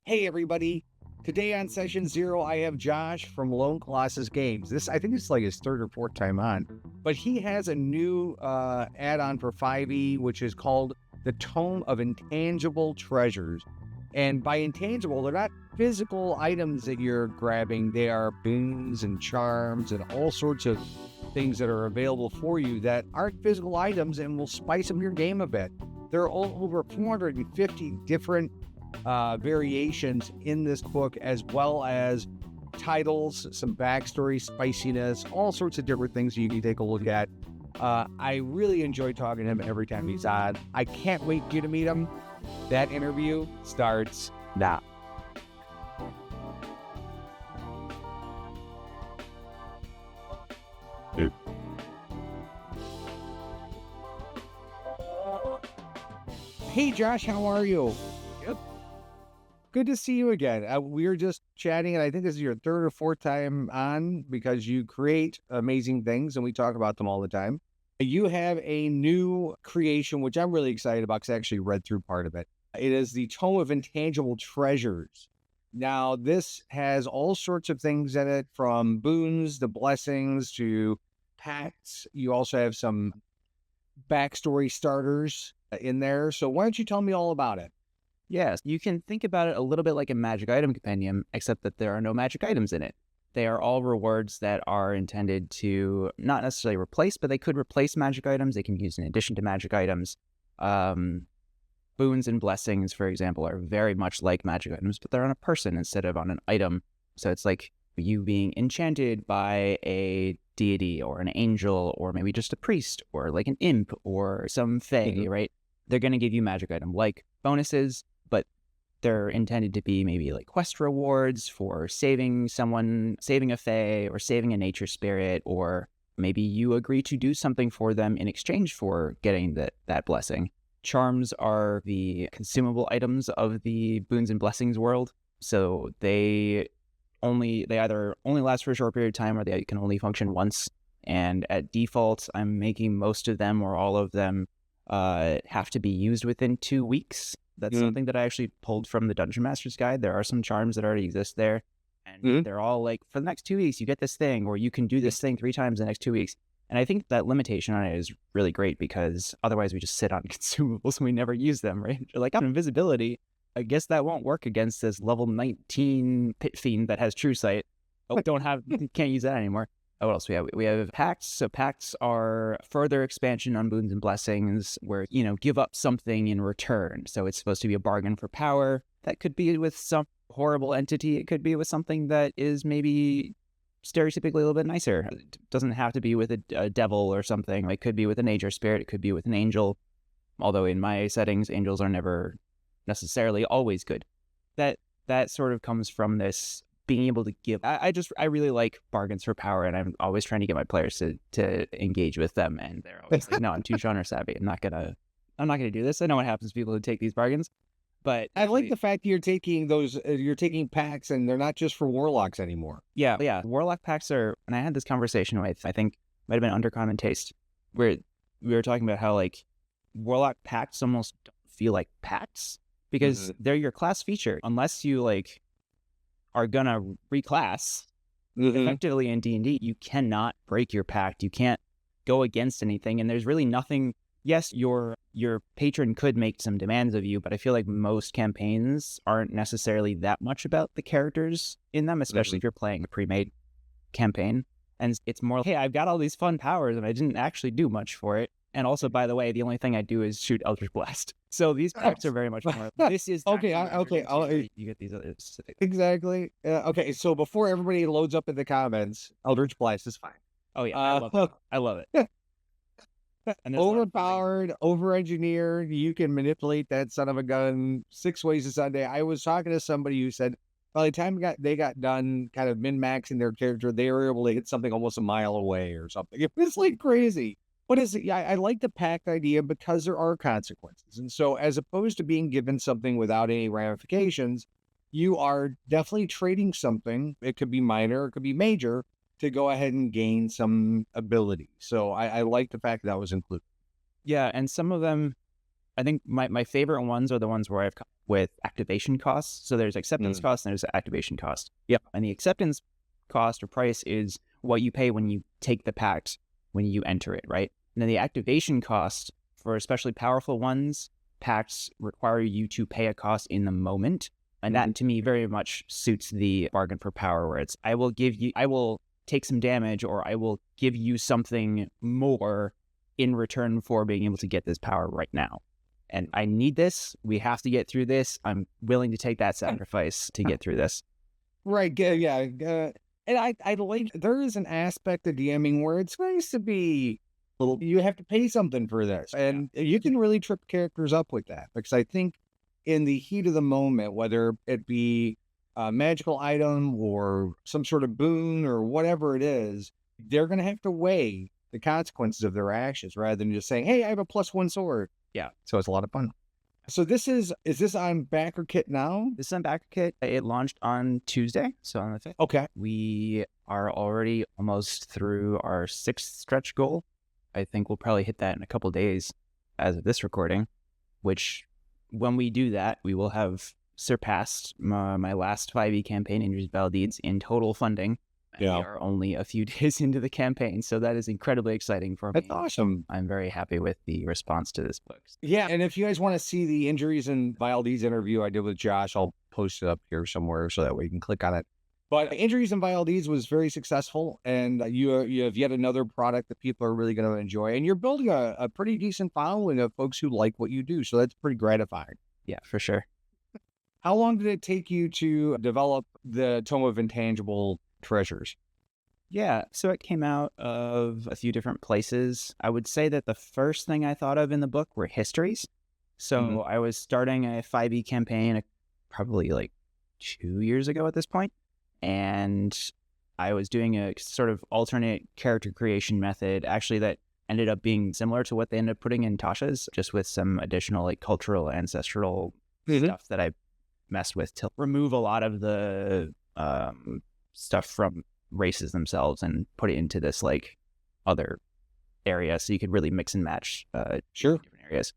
Hey everybody! Today on session 0, I have Josh from Lone Colossus Games. I think it's like his third or fourth time on, but he has a new add-on for 5e, which is called the Tome of Intangible Treasures. And by intangible, they're not physical items that you're grabbing. They are boons and charms and all sorts of things that are available for you that aren't physical items and will spice up your game a bit. There are over 450 different variations in this book, as well as titles, some backstory, spiciness, all sorts of different things you can take a look at. I really enjoy talking to him every time he's on. I can't wait for you to meet him. That interview starts now. Hey Josh, how are you? Good to see you again. We were just chatting, and I think this is your third or fourth time on because you create amazing things, and we talk about them all the time. You have a new creation, which I'm really excited about because I actually read through part of it. It is the Tome of Intangible Treasures. Now, this has all sorts of things in it, from boons to blessings to pacts. You also have some backstory starters in there. So why don't you tell me all about it? Yes, you can think about it a little bit like a magic item compendium, except that there are no magic items in it. They are all rewards that are intended to not necessarily replace, but they could replace magic items. They can be used in addition to magic items. Boons and blessings, for example, are very much like magic items, but they're on a person instead of on an item. So it's like you being enchanted by a deity or an angel or maybe just a priest or like an imp or some fae, right? They're going to give you magic item like bonuses, but they're intended to be maybe like quest rewards for saving someone, saving a fae or saving a nature spirit, or maybe you agree to do something for them in exchange for getting that blessing. Charms are the consumable items of the boons and blessings world. So they either only last for a short period of time or they can only function once. And at default, I'm making most of them or all of them have to be used within 2 weeks. That's something that I actually pulled from the Dungeon Master's Guide. There are some charms that already exist there. And they're all like, for the next 2 weeks, you get this thing, or you can do this thing 3 times in the next 2 weeks. And I think that limitation on it is really great because otherwise we just sit on consumables and we never use them, right? You're like, invisibility, I guess that won't work against this level 19 pit fiend that has true sight. Oh, can't use that anymore. Oh, what else we have? We have pacts. So pacts are further expansion on boons and blessings where, give up something in return. So it's supposed to be a bargain for power. That could be with some horrible entity. It could be with something that is maybe stereotypically a little bit nicer. It doesn't have to be with a devil or something. It could be with a nature spirit. It could be with an angel. Although in my settings, angels are never necessarily always good. That sort of comes from this being able to give. I really like bargains for power, and I'm always trying to get my players to engage with them, and they're always like, no, I'm too genre savvy. I'm not gonna do this. I know what happens to people who take these bargains, but I like the fact that you're taking those, you're taking packs, and they're not just for warlocks anymore. Yeah. Warlock packs are, and I had this conversation with, I think might have been Undercommon Taste, where we were talking about how like warlock packs almost don't feel like packs because they're your class feature, unless you like are gonna reclass effectively in D&D. You cannot break your pact. You can't go against anything, and there's really nothing. Yes, your patron could make some demands of you, but I feel like most campaigns aren't necessarily that much about the characters in them, especially if you're playing a pre-made campaign. And it's more, hey, I've got all these fun powers and I didn't actually do much for it. And also, by the way, the only thing I do is shoot Eldritch Blast. So these packs are very much more. This is okay. You get these other specific. Exactly. Okay. So before everybody loads up in the comments, Eldritch Blast is fine. Oh yeah, I love it. And overpowered, over-engineered. You can manipulate that son of a gun 6 ways to Sunday. I was talking to somebody who said by the time they got done kind of min-maxing their character, they were able to hit something almost a mile away or something. It was like crazy. What is it? I like the pact idea because there are consequences. And so as opposed to being given something without any ramifications, you are definitely trading something. It could be minor, it could be major, to go ahead and gain some ability. So I like the fact that was included. Yeah, and some of them, I think my favorite ones are the ones where I've come with activation costs. So there's acceptance cost and there's activation cost. Yep. And the acceptance cost or price is what you pay when you take the pact, when you enter it, right? And then the activation cost for especially powerful ones, pacts require you to pay a cost in the moment. And that to me very much suits the bargain for power, where it's I will take some damage, or I will give you something more in return for being able to get this power right now. And I need this. We have to get through this. I'm willing to take that sacrifice to get through this. Right. Yeah. And I like, there is an aspect of DMing where it's going to be little, you have to pay something for this. And you can really trip characters up with that, because I think in the heat of the moment, whether it be a magical item or some sort of boon or whatever it is, they're going to have to weigh the consequences of their actions rather than just saying, hey, I have a +1 sword. Yeah. So it's a lot of fun. So is this on backer kit now? This is on backer kit. It launched on Tuesday, so on the 5th. Okay. We are already almost through our 6th stretch goal. I think we'll probably hit that in a couple days as of this recording, which when we do that, we will have surpassed my last 5e campaign, Injuries, Battle Deeds, in total funding. And we are only a few days into the campaign, so that is incredibly exciting for me. That's awesome. I'm very happy with the response to this book. Yeah, and if you guys want to see the Injuries and Battle Deeds interview I did with Josh, I'll post it up here somewhere so that way you can click on it. But Injuries and Battle Deeds was very successful, and you have yet another product that people are really going to enjoy, and you're building a pretty decent following of folks who like what you do, so that's pretty gratifying. Yeah, for sure. How long did it take you to develop the Tome of Intangible Treasures? Yeah, so it came out of a few different places. I would say that the first thing I thought of in the book were histories. So I was starting a 5e campaign probably like 2 years ago at this point, and I was doing a sort of alternate character creation method, actually, that ended up being similar to what they ended up putting in Tasha's, just with some additional like cultural, ancestral stuff that I messed with to remove a lot of the stuff from races themselves and put it into this like other area, so you could really mix and match different areas.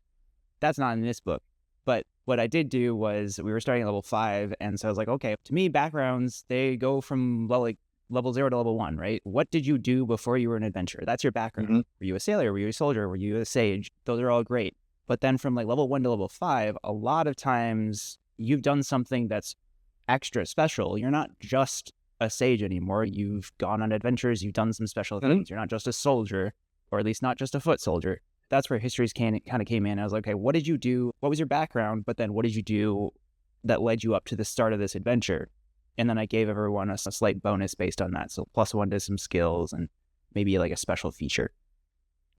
That's not in this book, but what I did do was we were starting at level 5, and so I was like, okay, to me, backgrounds, they go from level 0 to level 1, right? What did you do before you were an adventurer? That's your background. Were you a sailor? Were you a soldier? Were you a sage? Those are all great. But then from like level 1 to level 5, a lot of times you've done something that's extra special. You're not just a sage anymore. You've gone on adventures. You've done some special things. You're not just a soldier, or at least not just a foot soldier. That's where histories kind of came in. I was like, okay, what did you do? What was your background? But then what did you do that led you up to the start of this adventure? And then I gave everyone a slight bonus based on that. So +1 to some skills and maybe like a special feature.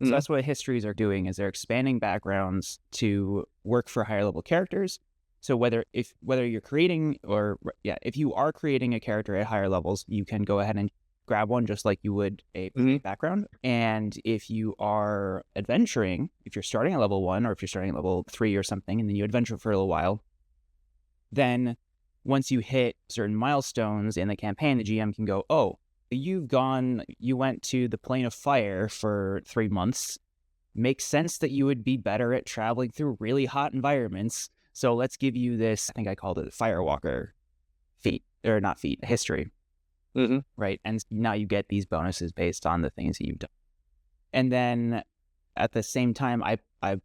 So that's what histories are doing, is they're expanding backgrounds to work for higher level characters. So whether you're creating if you are creating a character at higher levels, you can go ahead and grab one just like you would a background. And if you are adventuring, if you're starting at level 1 or if you're starting at level 3 or something, and then you adventure for a little while, then once you hit certain milestones in the campaign, the GM can go, oh, you went to the plane of fire for 3 months. Makes sense that you would be better at traveling through really hot environments. So let's give you this, I think I called it Firewalker feat, or not feat, history. Right? And now you get these bonuses based on the things that you've done. And then at the same time, I've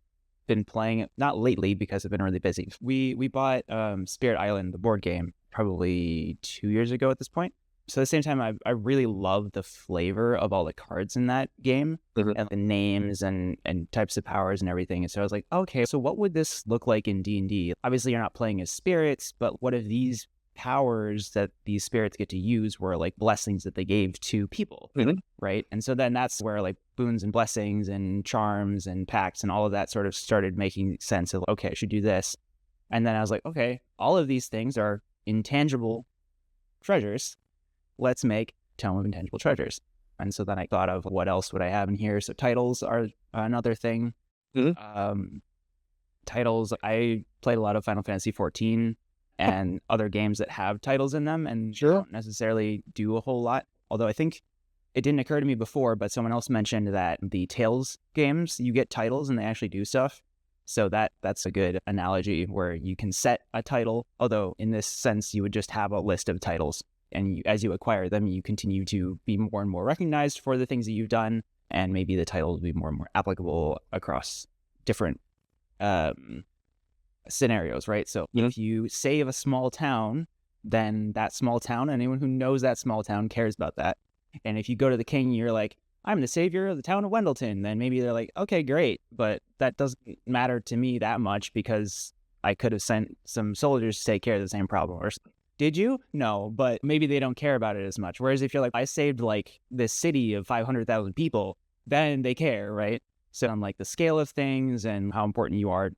been playing it, not lately because I've been really busy. We bought Spirit Island, the board game, probably 2 years ago at this point. So at the same time, I really love the flavor of all the cards in that game and the names and types of powers and everything. And so I was like, okay, so what would this look like in D&D? Obviously, you're not playing as spirits, but what if these powers that these spirits get to use were like blessings that they gave to people, right? And so then that's where like boons and blessings and charms and pacts and all of that sort of started making sense of, okay, I should do this. And then I was like, okay, all of these things are intangible treasures. Let's make Tome of Intangible Treasures. And so then I thought of what else would I have in here. So titles are another thing. Titles, I played a lot of Final Fantasy 14 and other games that have titles in them and don't necessarily do a whole lot. Although I think it didn't occur to me before, but someone else mentioned that the Tales games, you get titles and they actually do stuff. So that's a good analogy where you can set a title, although in this sense, you would just have a list of titles. And as you acquire them, you continue to be more and more recognized for the things that you've done. And maybe the title will be more and more applicable across different scenarios, right? So if you save a small town, then that small town, anyone who knows that small town cares about that. And if you go to the king, you're like, I'm the savior of the town of Wendleton, then maybe they're like, okay, great. But that doesn't matter to me that much because I could have sent some soldiers to take care of the same problem. Or did you? No, but maybe they don't care about it as much. Whereas if you're like, I saved like this city of 500,000 people, then they care, right? So on like the scale of things and how important you are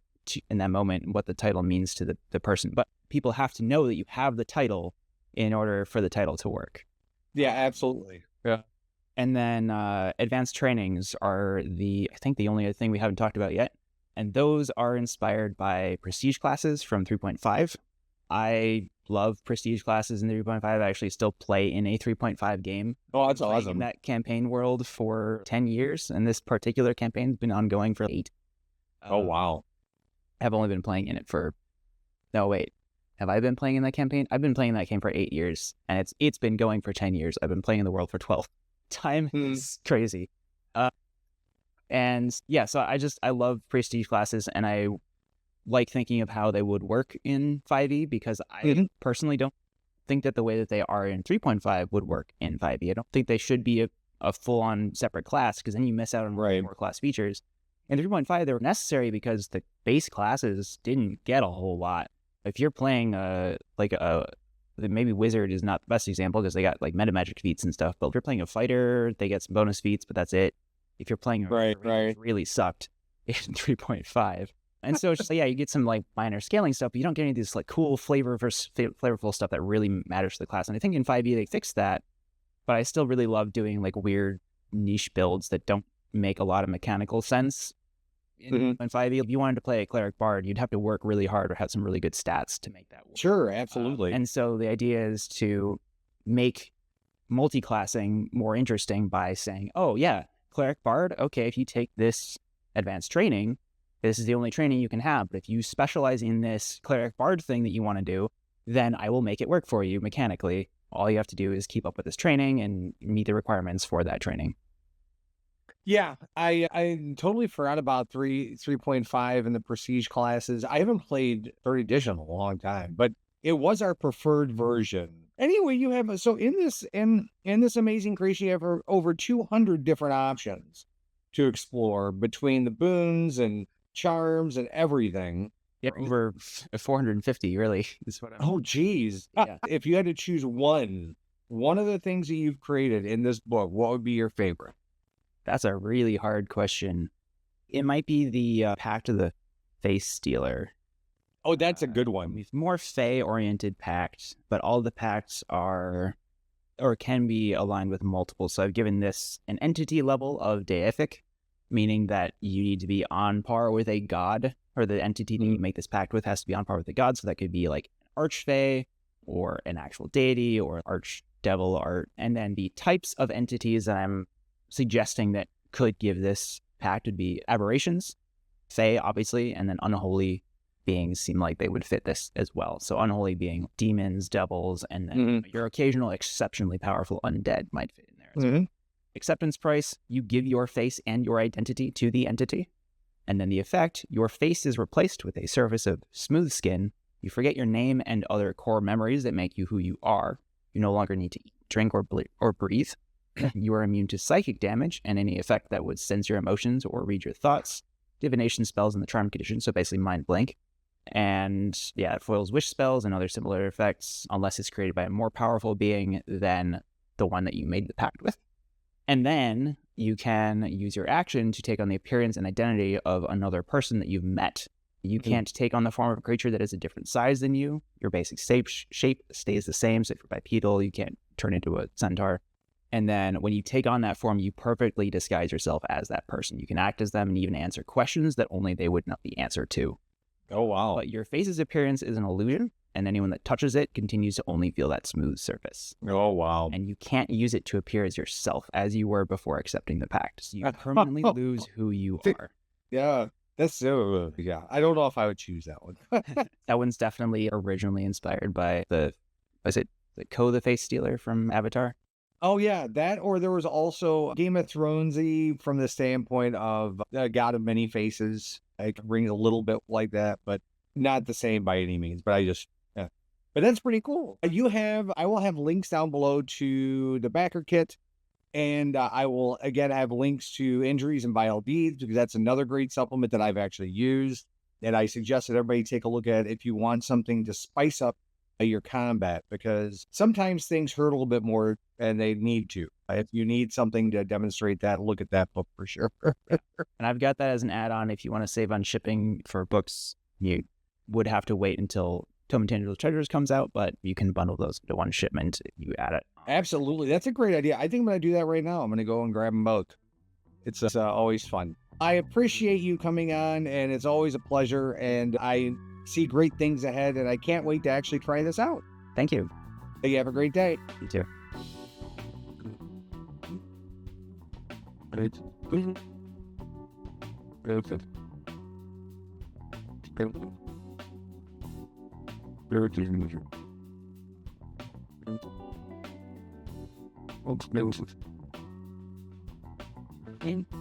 in that moment and what the title means to the person. But people have to know that you have the title in order for the title to work. Yeah, absolutely. Yeah. And then advanced trainings are I think the only other thing we haven't talked about yet. And those are inspired by prestige classes from 3.5. I love prestige classes in 3.5. I actually still play in a 3.5 game. Oh, that's awesome. In that campaign world for 10 years. And this particular campaign's been ongoing for 8. Oh, wow. I've only been playing in it for... No, wait. Have I been playing in that campaign? I've been playing that game for 8 years. And it's been going for 10 years. I've been playing in the world for 12. Time is crazy. And yeah, so I love prestige classes, and I like thinking of how they would work in 5e because I personally don't think that the way that they are in 3.5 would work in 5e. I don't think they should be a full-on separate class because then you miss out on more class features. In 3.5, they were necessary because the base classes didn't get a whole lot. If you're playing maybe Wizard is not the best example because they got like meta magic feats and stuff, but if you're playing a fighter, they get some bonus feats, but that's it. If you're playing it really sucked in 3.5. And so it's just you get some like minor scaling stuff, but you don't get any of this like cool flavorful stuff that really matters to the class. And I think in 5e they fixed that, but I still really love doing like weird niche builds that don't make a lot of mechanical sense. In 5e, if you wanted to play a cleric bard, you'd have to work really hard or have some really good stats to make that work. Sure, absolutely. And so the idea is to make multi-classing more interesting by saying, oh yeah, cleric bard, okay, if you take this advanced training, this is the only training you can have. But if you specialize in this cleric bard thing that you want to do, then I will make it work for you mechanically. All you have to do is keep up with this training and meet the requirements for that training. Yeah, I totally forgot about 3.5 and the prestige classes. I haven't played 3rd edition in a long time, but it was our preferred version. Anyway, you have so in this amazing creation, you have over 200 different options to explore between the boons and charms and everything. Yeah, over 450 really is what I'm... Oh, geez. Yeah. If you had to choose one of the things that you've created in this book, what would be your favorite? That's a really hard question. It might be the Pact of the Face Stealer. Oh, that's a good one. More Fey-oriented pact, but all the pacts are or can be aligned with multiple. So I've given this an entity level of deific, meaning that you need to be on par with a god, or the entity that you make this pact with has to be on par with the god. So that could be like an archfey or an actual deity or archdevil art. And then the types of entities that I'm suggesting that could give this pact would be aberrations, fey, obviously, and then unholy beings seem like they would fit this as well. So unholy being demons, devils, and then your occasional exceptionally powerful undead might fit in there as well. Acceptance price, you give your face and your identity to the entity. And then the effect, your face is replaced with a surface of smooth skin. You forget your name and other core memories that make you who you are. You no longer need to eat, drink, or breathe. You are immune to psychic damage and any effect that would sense your emotions or read your thoughts. Divination spells in the charm condition, so basically mind blank. And yeah, it foils wish spells and other similar effects unless it's created by a more powerful being than the one that you made the pact with. And then you can use your action to take on the appearance and identity of another person that you've met. You can't take on the form of a creature that is a different size than you. Your basic shape stays the same, so if you're bipedal, you can't turn into a centaur. And then when you take on that form, you perfectly disguise yourself as that person. You can act as them and even answer questions that only they would not be answered to. Oh, wow. But your face's appearance is an illusion, and anyone that touches it continues to only feel that smooth surface. Oh, wow. And you can't use it to appear as yourself as you were before accepting the pact. So you permanently lose who you are. Yeah. That's so, yeah. I don't know if I would choose that one. That one's definitely originally inspired by was it the the Face Stealer from Avatar? Oh yeah, that, or there was also Game of Thronesy from the standpoint of God of Many Faces. I could bring a little bit like that, but not the same by any means. But I just, yeah. But that's pretty cool. I will have links down below to the backer kit, and I will again have links to Injuries and Vile Deeds, because that's another great supplement that I've actually used, and I suggest that everybody take a look at if you want something to spice up your combat, because sometimes things hurt a little bit more and they need to. If you need something to demonstrate that, look at that book for sure. And I've got that as an add-on. If you want to save on shipping for books, you would have to wait until Tome of Intangible Treasures comes out, but you can bundle those into one shipment if you add it. Absolutely. That's a great idea. I think I'm going to do that right now. I'm going to go and grab them both. It's always fun. I appreciate you coming on, and it's always a pleasure, and I see great things ahead, and I can't wait to actually try this out. Thank you. You have a great day. You too. Okay.